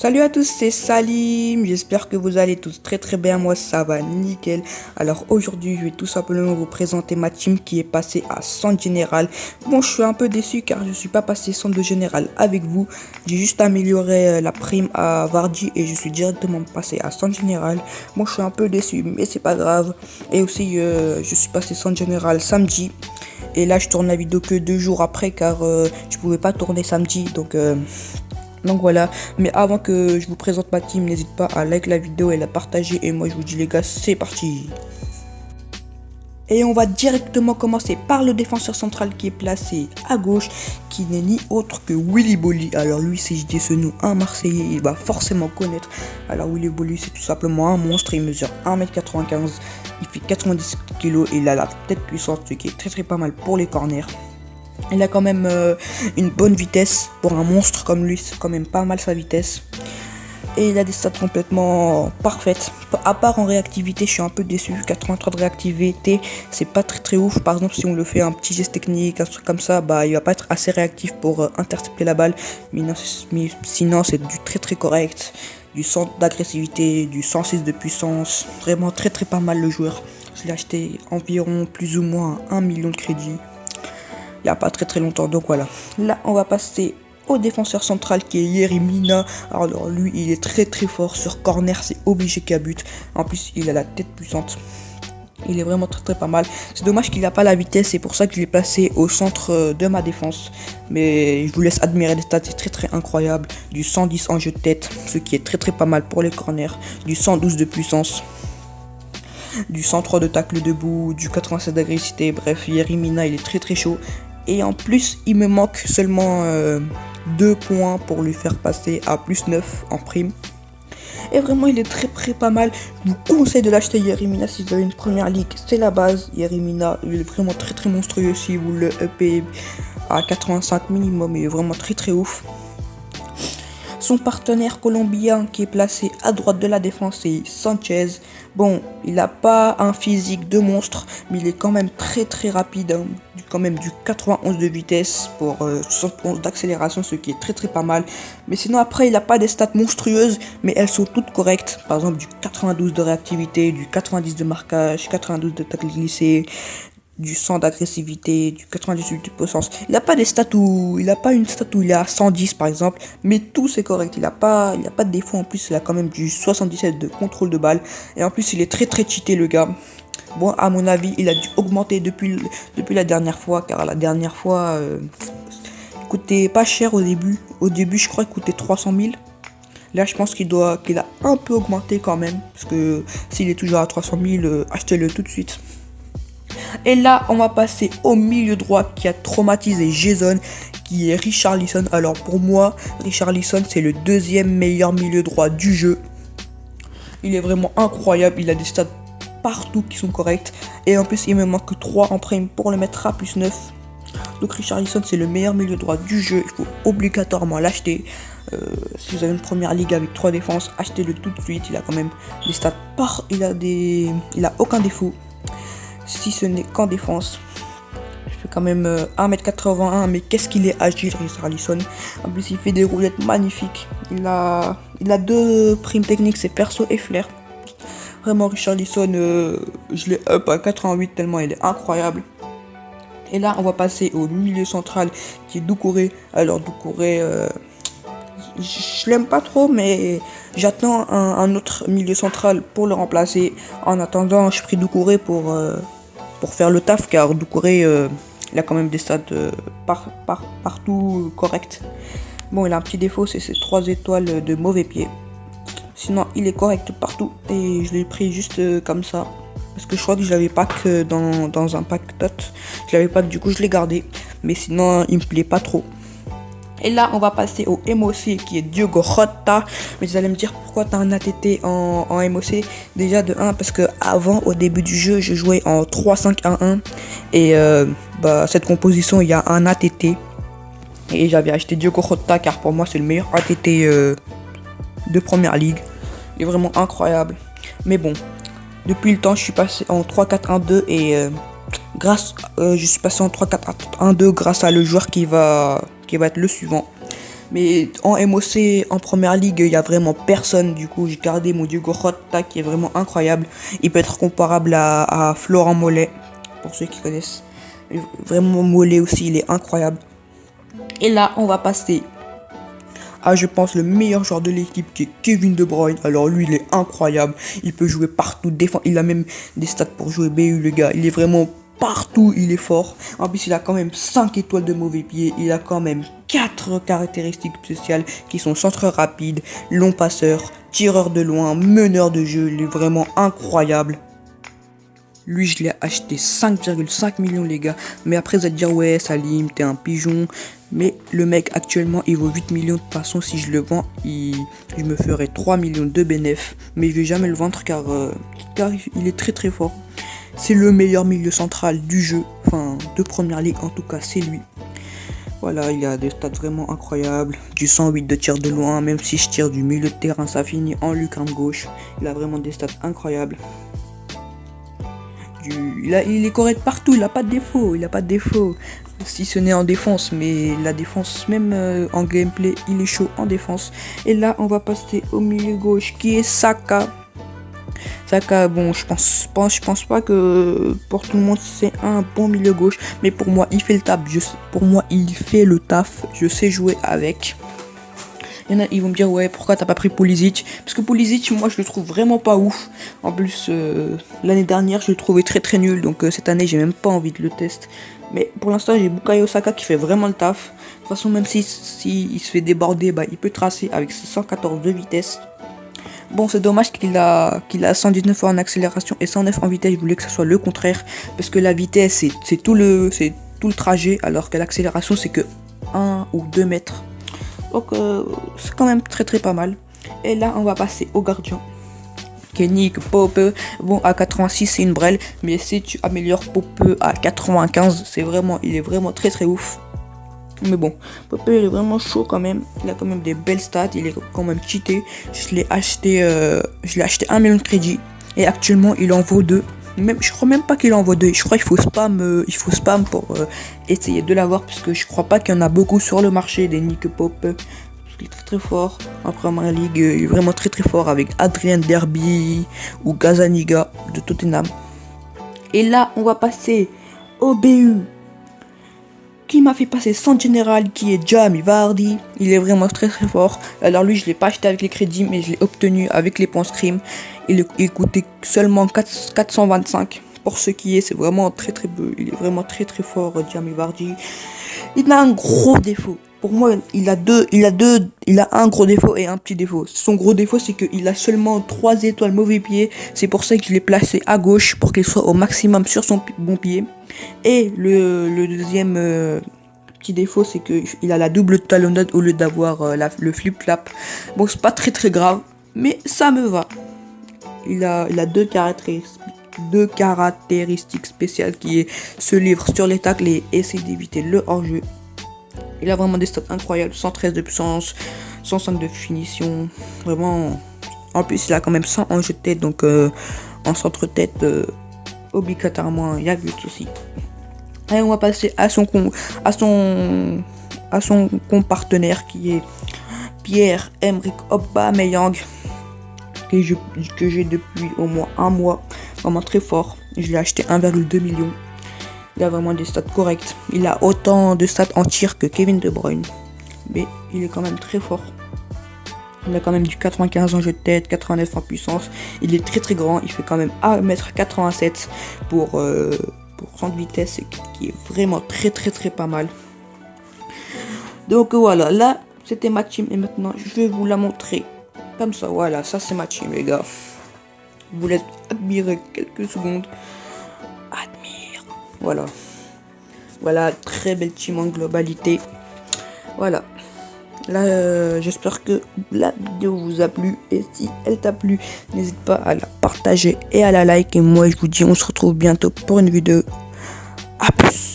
Salut à tous, c'est Salim, j'espère que vous allez tous très bien, moi ça va nickel. Alors aujourd'hui je vais tout simplement vous présenter ma team qui est passée à centre général. Bon, je suis un peu déçu car je suis pas passé centre de général avec vous. J'ai juste amélioré la prime à Vardy et je suis directement passé à centre général. Bon, je suis un peu déçu mais c'est pas grave. Et aussi je suis passé centre général samedi. Et là je tourne la vidéo que 2 jours après car je pouvais pas tourner samedi donc voilà, mais avant que je vous présente ma team, n'hésite pas à liker la vidéo et la partager. Et moi je vous dis les gars, c'est parti. Et on va directement commencer par le défenseur central qui est placé à gauche, qui n'est ni autre que Willy Bolly. Alors lui, si je dis ce nom, un Marseillais, il va forcément connaître. Alors Willy Bolly, c'est tout simplement un monstre, il mesure 1m95, il fait 90 kg et il a la tête puissante, ce qui est très pas mal pour les corners. Il a quand même une bonne vitesse pour un monstre comme lui, c'est quand même pas mal sa vitesse. Et il a des stats complètement parfaites. À part en réactivité, je suis un peu déçu. 83 de réactivité, c'est pas très ouf. Par exemple, si on le fait un petit geste technique, un truc comme ça, bah il va pas être assez réactif pour intercepter la balle. Mais sinon, c'est du très correct. Du 100 d'agressivité, du 106 de puissance. Vraiment très pas mal le joueur. Je l'ai acheté environ plus ou moins 1 million de crédits. Il n'y a pas très longtemps, donc voilà. Là, on va passer au défenseur central qui est Yerry Mina. Alors lui, il est très fort sur corner, c'est obligé qu'il bute. En plus, il a la tête puissante. Il est vraiment très pas mal. C'est dommage qu'il n'a pas la vitesse, c'est pour ça que je l'ai placé au centre de ma défense. Mais je vous laisse admirer les stats, c'est très incroyable. Du 110 en jeu de tête, ce qui est très pas mal pour les corners. Du 112 de puissance. Du 103 de tacle debout, du 87 d'agressivité. Bref, Yerry Mina, il est très chaud. Et en plus, il me manque seulement 2 points pour lui faire passer à plus 9 en prime. Et vraiment, il est très pas mal. Je vous conseille de l'acheter, Yerry Mina, si vous avez une première ligue. C'est la base, Yerry Mina. Il est vraiment très monstrueux si vous le upez à 85 minimum. Il est vraiment très ouf. Son partenaire colombien qui est placé à droite de la défense, c'est Sanchez. Bon, il n'a pas un physique de monstre, mais il est quand même très rapide. Hein. Quand même du 91 de vitesse pour 71 d'accélération, ce qui est très pas mal. Mais sinon après, il n'a pas des stats monstrueuses, mais elles sont toutes correctes. Par exemple, du 92 de réactivité, du 90 de marquage, 92 de tacle glissé, du 100 d'agressivité, du 98 de puissance. Il n'a pas des stats où il a pas une stat où il est à 110 par exemple, mais tout c'est correct. Il a pas de défaut. En plus, il a quand même du 77 de contrôle de balle et en plus il est très cheaté le gars. Bon, à mon avis, il a dû augmenter depuis la dernière fois, car la dernière fois il coûtait pas cher au début. Au début, je crois qu'il coûtait 300 000. Là, je pense qu'il a un peu augmenté quand même, parce que s'il est toujours à 300 000, achetez-le tout de suite. Et là, on va passer au milieu droit qui a traumatisé Jason, qui est Richarlison. Alors pour moi, Richarlison, c'est le deuxième meilleur milieu droit du jeu. Il est vraiment incroyable, il a des stats partout qui sont corrects. Et en plus, il me manque 3 en prime pour le mettre à plus 9. Donc Richarlison, c'est le meilleur milieu droit du jeu. Il faut obligatoirement l'acheter. Si vous avez une première ligue avec 3 défenses, achetez-le tout de suite. Il a quand même des stats il a aucun défaut. Si ce n'est qu'en défense. Je fais quand même 1m81, mais qu'est-ce qu'il est agile, Richarlison. En plus, il fait des roulettes magnifiques. Il a 2 primes techniques, c'est perso et flair. Vraiment, Richarlison, je l'ai up à 88 tellement il est incroyable. Et là, on va passer au milieu central qui est Doucouré. Alors, Doucouré, je l'aime pas trop, mais j'attends un autre milieu central pour le remplacer. En attendant, je prie Doucouré pour faire le taf, car Doucouré il a quand même des stats partout corrects. Bon, il a un petit défaut, c'est ses 3 étoiles de mauvais pied. Sinon, il est correct partout et je l'ai pris juste comme ça. Parce que je crois que je l'avais pas que dans un pack tot. Je l'avais pas, du coup je l'ai gardé. Mais sinon, il me plaît pas trop. Et là, on va passer au MOC qui est Diogo Jota. Mais vous allez me dire pourquoi tu as un ATT en MOC. Déjà de 1, parce que avant, au début du jeu, je jouais en 3-5-1-1. Et cette composition, il y a un ATT. Et j'avais acheté Diogo Jota car pour moi, c'est le meilleur ATT de première ligue. Il est vraiment incroyable. Mais bon, depuis le temps, je suis passé en 3-4-1-2 et je suis passé en 3-4-1-2 grâce à le joueur qui va être le suivant. Mais en MOC, en première ligue, il y a vraiment personne. Du coup, j'ai gardé mon Diogo Jota qui est vraiment incroyable. Il peut être comparable à Florent Mollet, pour ceux qui connaissent. Vraiment, Mollet aussi, il est incroyable. Et là, on va passer à, je pense, le meilleur joueur de l'équipe qui est Kevin De Bruyne. Alors lui, il est incroyable. Il peut jouer partout, défendre. Il a même des stats pour jouer BU, le gars. Il est vraiment partout, il est fort. En plus, il a quand même 5 étoiles de mauvais pied. Il a quand même 4 caractéristiques spéciales qui sont centre rapide, long passeur, tireur de loin, meneur de jeu. Il est vraiment incroyable. Lui, je l'ai acheté 5,5 millions, les gars. Mais après, vous allez dire, ouais, Salim, t'es un pigeon. Mais le mec, actuellement, il vaut 8 millions. De toute façon, si je le vends, je me ferai 3 millions de bénéfices. Mais je vais jamais le vendre car il est très très fort. C'est le meilleur milieu central du jeu. Enfin, de première ligue, en tout cas, c'est lui. Voilà, il a des stats vraiment incroyables. Du 108 de tir de loin. Même si je tire du milieu de terrain, ça finit en lucarne gauche. Il a vraiment des stats incroyables. Il est correct partout, il a pas de défaut, si ce n'est en défense, mais la défense même en gameplay, il est chaud en défense. Et là, on va passer au milieu gauche qui est Saka. Saka, bon, je pense pas que pour tout le monde c'est un bon milieu gauche, mais pour moi, il fait le taf. Pour moi, il fait le taf. Je sais jouer avec. Il y en a, ils vont me dire, ouais, pourquoi t'as pas pris Pulisic? Parce que Pulisic, moi, je le trouve vraiment pas ouf. En plus, l'année dernière, je le trouvais très très nul. Donc cette année, j'ai même pas envie de le tester. Mais pour l'instant, j'ai Bukayo Saka qui fait vraiment le taf. De toute façon, même si il se fait déborder, bah, il peut tracer avec ses 114 de vitesse. Bon, c'est dommage qu'il a 119 fois en accélération et 109 en vitesse. Je voulais que ce soit le contraire. Parce que la vitesse, c'est tout le trajet. Alors que l'accélération, c'est que 1 ou 2 mètres. Donc c'est quand même très très pas mal. Et là on va passer au gardien qui est Nick Pope. Bon, à 86 c'est une brêle, mais si tu améliores Pope à 95, il est vraiment très très ouf. Mais bon, Pope il est vraiment chaud quand même. Il a quand même des belles stats, il est quand même cheaté. Je l'ai acheté 1 million de crédit et actuellement il en vaut 2. Je crois même pas qu'il en vaut 2. Je crois qu'il faut spam pour essayer de l'avoir, parce que je crois pas qu'il y en a beaucoup sur le marché des Nick Pope. Parce qu'il est très très fort. En première ligue, il est vraiment très très fort avec Adrien Derby ou Gazaniga de Tottenham. Et là, on va passer au BU qui m'a fait passer son général, qui est Jamie Vardy. Il est vraiment très très fort. Alors lui, je l'ai pas acheté avec les crédits, mais je l'ai obtenu avec les points scrim. Il coûtait seulement 425 pour ce qui est. C'est vraiment très très beau. Il est vraiment très très fort, Jamie Vardy. Il a un gros défaut. Pour moi, il a un gros défaut et un petit défaut. Son gros défaut, c'est qu'il a seulement 3 étoiles mauvais pied. C'est pour ça que je l'ai placé à gauche, pour qu'il soit au maximum sur son bon pied. Et le deuxième petit défaut, c'est qu'il a la double talonnade au lieu d'avoir le flip-flap. Bon, c'est pas très très grave, mais ça me va. Il a deux caractéristiques spéciales, qui est se livre sur les tacles et essayer d'éviter le hors-jeu. Il a vraiment des stats incroyables, 113 de puissance, 105 de finition, vraiment. En plus, il a quand même 100 en jeu de tête, donc en centre-tête, obligatoirement, il y a but aussi. Et on va passer à son partenaire, qui est Pierre-Emerick Aubameyang, que j'ai depuis au moins un mois, vraiment très fort. Je l'ai acheté 1,2 million. Il a vraiment des stats corrects. Il a autant de stats en tir que Kevin De Bruyne, mais il est quand même très fort. Il a quand même du 95 en jeu de tête, 89 en puissance. Il est très très grand. Il fait quand même 1m87 pour 100 de vitesse, qui est vraiment très très très pas mal. Donc voilà, là c'était ma team et maintenant je vais vous la montrer comme ça. Voilà, ça c'est ma team, les gars. Je vous laisse admirer quelques secondes. Voilà, très belle team en globalité. Voilà. Là, j'espère que la vidéo vous a plu. Et si elle t'a plu, n'hésite pas à la partager et à la like. Et moi, je vous dis, on se retrouve bientôt pour une vidéo. A plus.